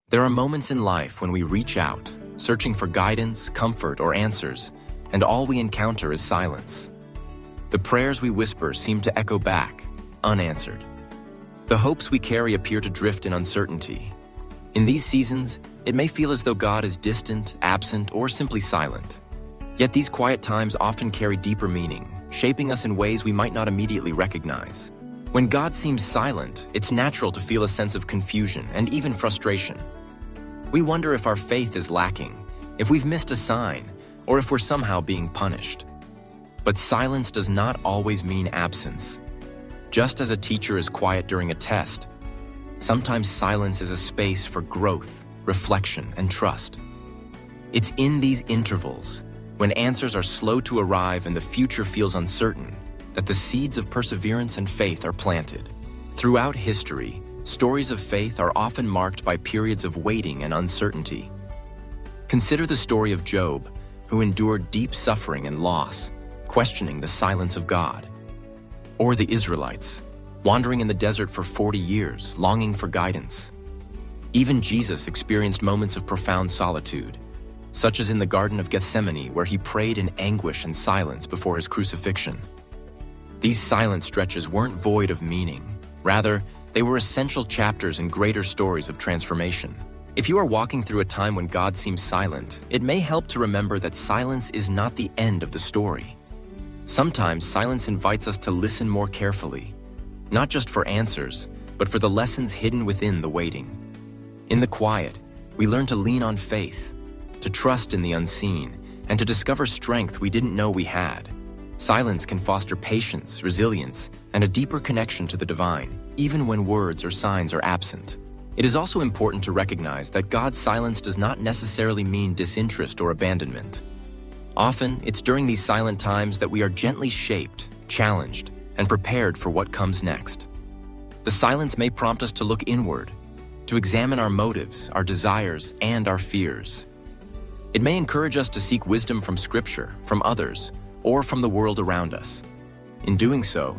There are moments in life when we reach out, searching for guidance, comfort, or answers, and all we encounter is silence. The prayers we whisper seem to echo back, unanswered. The hopes we carry appear to drift in uncertainty. In these seasons, it may feel as though God is distant, absent, or simply silent. Yet these quiet times often carry deeper meaning, shaping us in ways we might not immediately recognize. When God seems silent, it's natural to feel a sense of confusion and even frustration. We wonder if our faith is lacking, if we've missed a sign, or if we're somehow being punished. But silence does not always mean absence. Just as a teacher is quiet during a test, sometimes silence is a space for growth, reflection, and trust. It's in these intervals, when answers are slow to arrive and the future feels uncertain, that the seeds of perseverance and faith are planted. Throughout history, stories of faith are often marked by periods of waiting and uncertainty. Consider the story of Job, who endured deep suffering and loss, questioning the silence of God. Or the Israelites, wandering in the desert for 40 years, longing for guidance. Even Jesus experienced moments of profound solitude, such as in the Garden of Gethsemane, where he prayed in anguish and silence before his crucifixion. These silent stretches weren't void of meaning. Rather, they were essential chapters in greater stories of transformation. If you are walking through a time when God seems silent, it may help to remember that silence is not the end of the story. Sometimes silence invites us to listen more carefully, not just for answers, but for the lessons hidden within the waiting. In the quiet, we learn to lean on faith, to trust in the unseen, and to discover strength we didn't know we had. Silence can foster patience, resilience, and a deeper connection to the divine, even when words or signs are absent. It is also important to recognize that God's silence does not necessarily mean disinterest or abandonment. Often, it's during these silent times that we are gently shaped, challenged, and prepared for what comes next. The silence may prompt us to look inward, to examine our motives, our desires, and our fears. It may encourage us to seek wisdom from Scripture, from others, or from the world around us. In doing so,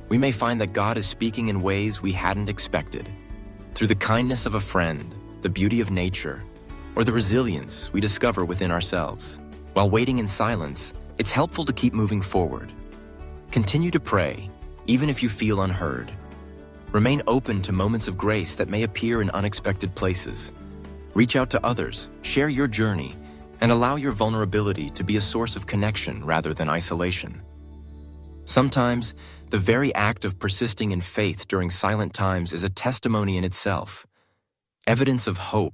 we may find that God is speaking in ways we hadn't expected, through the kindness of a friend, the beauty of nature, or the resilience we discover within ourselves. While waiting in silence, it's helpful to keep moving forward. Continue to pray, even if you feel unheard. Remain open to moments of grace that may appear in unexpected places. Reach out to others, share your journey, and allow your vulnerability to be a source of connection rather than isolation. Sometimes, the very act of persisting in faith during silent times is a testimony in itself, evidence of hope